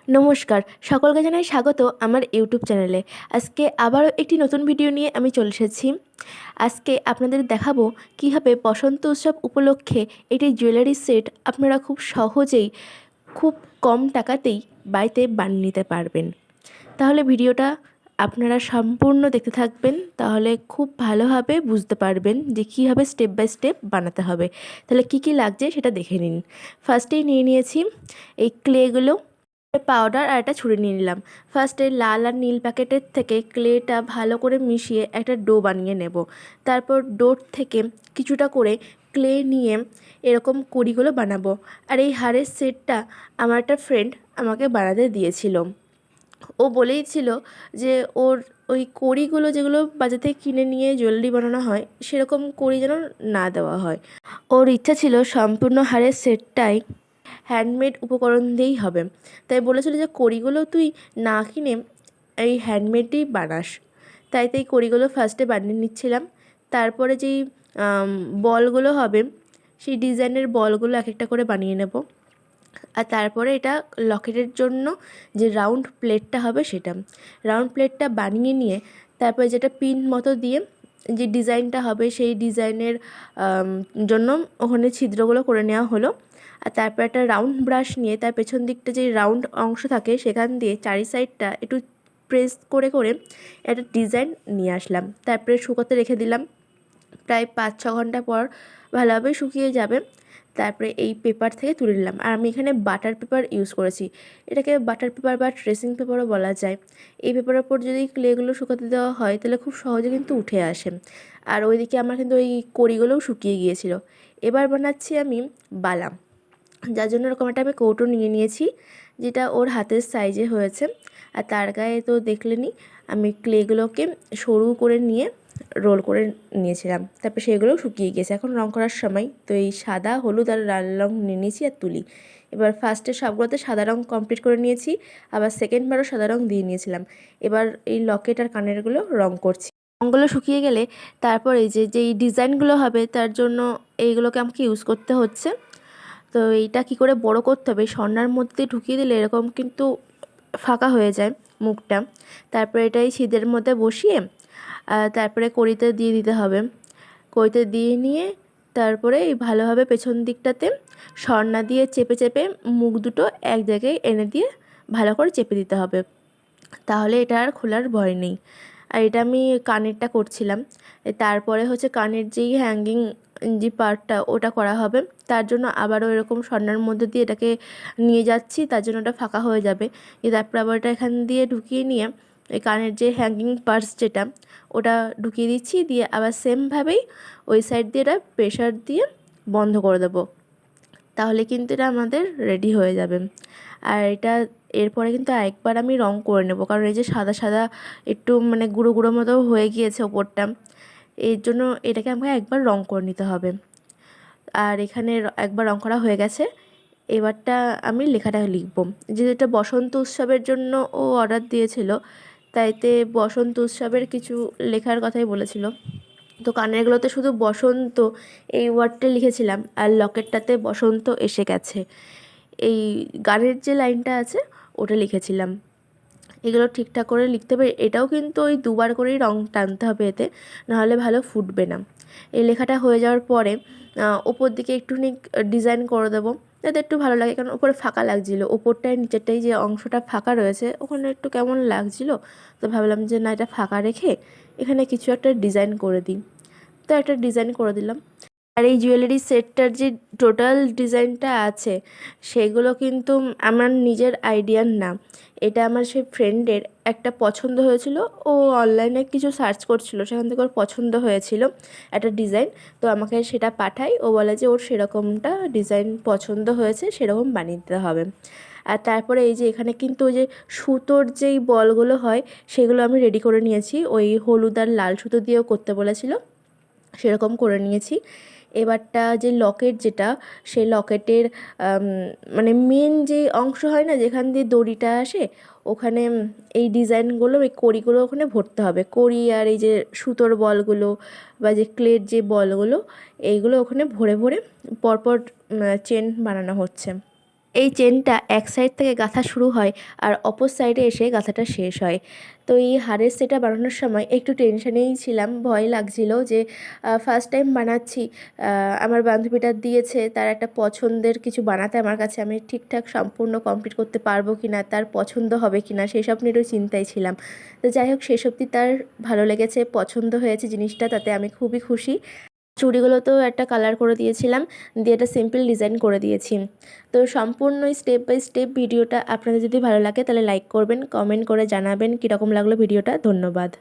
নমস্কার, সকলকে জানাই স্বাগত আমার ইউটিউব চ্যানেলে। আজকে আবারও একটি নতুন ভিডিও নিয়ে আমি চলে এসেছি। আজকে আপনাদের দেখাবো কীভাবে বসন্ত উৎসব উপলক্ষে একটি জুয়েলারি সেট আপনারা খুব সহজেই খুব কম টাকাতেই বাড়িতে বানিয়ে নিতে পারবেন। তাহলে ভিডিওটা আপনারা সম্পূর্ণ দেখতে থাকবেন, তাহলে খুব ভালোভাবে বুঝতে পারবেন যে কীভাবে স্টেপ বাই স্টেপ বানাতে হবে। তাহলে কী কী লাগছে সেটা দেখে নিন। ফার্স্টেই নিয়ে নিয়েছি এই ক্লেগুলো, পাউডার আর একটা ছুরি নিয়ে নিলাম। ফার্স্টে লাল আর নীল প্যাকেটের থেকে ক্লেটা ভালো করে মিশিয়ে একটা ডো বানিয়ে নেব। তারপর ডোর থেকে কিছুটা করে ক্লে নিয়ে এরকম কড়িগুলো বানাবো। আর এই হারের সেটটা আমার একটা ফ্রেন্ড আমাকে বানাতে দিয়েছিল। ও বলেইছিল যে ওর ওই কড়িগুলো যেগুলো বাজার থেকে কিনে নিয়ে জুয়েলারি বানানো হয় সেরকম কড়ি যেন না দেওয়া হয়। ওর ইচ্ছা ছিল সম্পূর্ণ হারের সেটটাই হ্যান্ডমেড উপকরণ দিয়েই হবে। তাই বলেছিল যে কড়িগুলো তুই না কিনে এই হ্যান্ডমেডই বানাস। তাই কড়িগুলো ফার্স্টে বানিয়ে নিচ্ছিলাম। তারপরে যেই বলগুলো হবে সেই ডিজাইনের বলগুলো এক একটা করে বানিয়ে নেব। আর তারপরে এটা লকেটের জন্য যে রাউন্ড প্লেটটা হবে সেটা রাউন্ড প্লেটটা বানিয়ে নিয়ে তারপরে যেটা পিন মতো দিয়ে যে ডিজাইনটা হবে সেই ডিজাইনের জন্য ওখানে ছিদ্রগুলো করে নেওয়া হলো। আর তারপর একটা রাউন্ড ব্রাশ নিয়ে তার পেছন দিকটা যে রাউন্ড অংশ থাকে সেখান দিয়ে চারি সাইডটা একটু প্রেস করে করে একটা ডিজাইন নিয়ে আসলাম। তারপরে শুকোতে রেখে দিলাম। প্রায় 5-6 ঘন্টা পর ভালোভাবে শুকিয়ে যাবে। তারপরে এই পেপার থেকে তুলে নিলাম। আর আমি এখানে বাটার পেপার ইউজ করেছি। এটাকে বাটার পেপার বা ট্রেসিং পেপারও বলা যায়। এই পেপারের ওপর যদি ক্লেগুলো শুকাতে দেওয়া হয় তাহলে খুব সহজে কিন্তু উঠে আসে। আর ওইদিকে আমার কিন্তু ওই কড়িগুলোও শুকিয়ে গিয়েছিল। এবার বানাচ্ছি আমি বালা, যার জন্য এরকম একটা আমি কৌটো নিয়ে নিয়েছি যেটা ওর হাতের সাইজে হয়েছে। আর তার গায়ে তো দেখলেনই আমি ক্লেগুলোকে সরু করে নিয়ে রোল করে নিয়েছিলাম। তারপর সেগুলোও শুকিয়ে গিয়েছে। এখন রং করার সময় তো এই সাদা, হলুদ আর লাল রং নিয়ে নিয়েছি আর তুলি। এবার ফার্স্টে সবগুলোতে সাদা রং কমপ্লিট করে নিয়েছি, আবার সেকেন্ডবারও সাদা রং দিয়ে নিয়েছিলাম। এবার এই লকেট আর কানেরগুলো রং করছি। রঙগুলো শুকিয়ে গেলে তারপর এই যে যেই ডিজাইনগুলো হবে তার জন্য এইগুলোকে আমাকে ইউজ করতে হচ্ছে। তো এইটা কী করে বড় করতে হবে, স্বর্ণার মধ্যে ঢুকিয়ে দিলে এরকম কিন্তু ফাঁকা হয়ে যায় মুখটা। তারপরে এটাই ছিদ্রের মধ্যে বসিয়ে তারপরে কড়িতে দিয়ে দিতে হবে। কড়িতে দিয়ে নিয়ে তারপরে এই ভালোভাবে পেছন দিকটাতে স্বর্ণা দিয়ে চেপে চেপে মুখ দুটো এক জায়গায় এনে দিয়ে ভালো করে চেপে দিতে হবে। তাহলে এটা আর খোলার ভয় নেই। আর এটা আমি কানেরটা করছিলাম। তারপরে হচ্ছে কানের যেই হ্যাঙ্গিং যে পার্টটা ওটা করা হবে। তার জন্য আবারও এরকম স্বর্ণের মধ্যে দিয়ে এটাকে নিয়ে যাচ্ছি, তার জন্য ওটা ফাঁকা হয়ে যাবে। তারপর আবার এটা এখান দিয়ে ঢুকিয়ে নিয়ে এই কানের যে হ্যাঙ্গিং পার্টস যেটা ওটা ঢুকিয়ে দিচ্ছি, দিয়ে আবার সেমভাবেই ওই সাইড দিয়ে এটা প্রেশার দিয়ে বন্ধ করে দেবো। তাহলে কিন্তু এটা আমাদের রেডি হয়ে যাবে। আর এটা এরপরে কিন্তু আরেকবার আমি রং করে নেব, কারণ এই যে সাদা সাদা একটু মানে গুঁড়ো গুঁড়ো মতো হয়ে গিয়েছে ওপরটা, এর জন্য এটাকে আমাকে একবার রং করে নিতে হবে। আর এখানে একবার রং করা হয়ে গেছে। এবারটা আমি লেখাটা লিখব। যেটা বসন্ত উৎসবের জন্য ও অর্ডার দিয়েছিল, তাইতে বসন্ত উৎসবের কিছু লেখার কথাই বলেছিল। তো কানেরগুলোতে শুধু বসন্ত এই ওয়ার্ডটা লিখেছিলাম, আর লকেটটাতে বসন্ত এসে গেছে এই গানের যে লাইনটা আছে ওটা লিখেছিলাম। এগুলো ঠিকঠাক করে লিখতে হবে। এটাও কিন্তু ওই দুবার করেই রং টানতে হবে এতে, নাহলে ভালো ফুটবে না। এই লেখাটা হয়ে যাওয়ার পরে ওপর দিকে একটুখানি ডিজাইন করে দেবো যাতে একটু ভালো লাগে, কারণ ওপরে ফাঁকা লাগছিলো। ওপরটায় নিচেরটাই যে অংশটা ফাঁকা রয়েছে ওখানে একটু কেমন লাগছিলো, তো ভাবলাম যে না, এটা ফাঁকা রেখে এখানে কিছু একটা ডিজাইন করে দিই। তো একটা ডিজাইন করে দিলাম। আর এই জুয়েলারি সেটটার যে টোটাল ডিজাইনটা আছে সেগুলো কিন্তু আমার নিজের আইডিয়ার না। এটা আমার সেই ফ্রেন্ডের একটা পছন্দ হয়েছিল। ও অনলাইনে কিছু সার্চ করছিল, সেখান থেকে ওর পছন্দ হয়েছিল একটা ডিজাইন। তো আমাকে সেটা পাঠায়। ও বলে যে ওর সেরকমটা ডিজাইন পছন্দ হয়েছে, সেরকম বানিয়ে দিতে হবে। আর তারপরে এই যে এখানে কিন্তু ওই যে সুতোর যেই বলগুলো হয় সেগুলো আমি রেডি করে নিয়েছি। ওই হলুদ আর লাল সুতো দিয়েও করতে বলেছিল, সেরকম করে নিয়েছি। এবারটা যে লকেট যেটা, সেই লকেটের মানে মেন যে অংশ হয় না যেখান দিয়ে দড়িটা আসে, ওখানে এই ডিজাইনগুলো এই কড়িগুলো ওখানে ভরতে হবে। কড়ি আর এই যে সুতোর বলগুলো বা যে ক্লের যে বলগুলো এইগুলো ওখানে ভরে ভরে পরপর চেন বানানো হচ্ছে। এই চেনটা এক সাইড থেকে গাঁথা শুরু হয় আর অপর সাইডে এসে গাঁথাটা শেষ হয়। তো এই হারের সেটটা বানানোর সময় একটু টেনশনেই ছিলাম, ভয় লাগছিল যে ফার্স্ট টাইম বানাচ্ছি। আমার বান্ধবীটা দিয়েছে তার একটা পছন্দের কিছু বানাতে আমার কাছে, আমি ঠিকঠাক সম্পূর্ণ কমপ্লিট করতে পারবো কি না, তার পছন্দ হবে কি না সেসব নিয়ে একটু চিন্তায় ছিলাম। তো যাই হোক, শেষ অবধি তার ভালো লেগেছে, পছন্দ হয়েছে জিনিসটা, তাতে আমি খুবই খুশি। চুড়িগুলোতেও একটা কালার করে দিয়েছিলাম, দিয়ে একটা সিম্পল ডিজাইন করে দিয়েছি। তো সম্পূর্ণ স্টেপ বাই স্টেপ ভিডিওটা আপনাদের যদি ভালো লাগে তাহলে লাইক করবেন, কমেন্ট করে জানাবেন কীরকম লাগলো ভিডিওটা। ধন্যবাদ।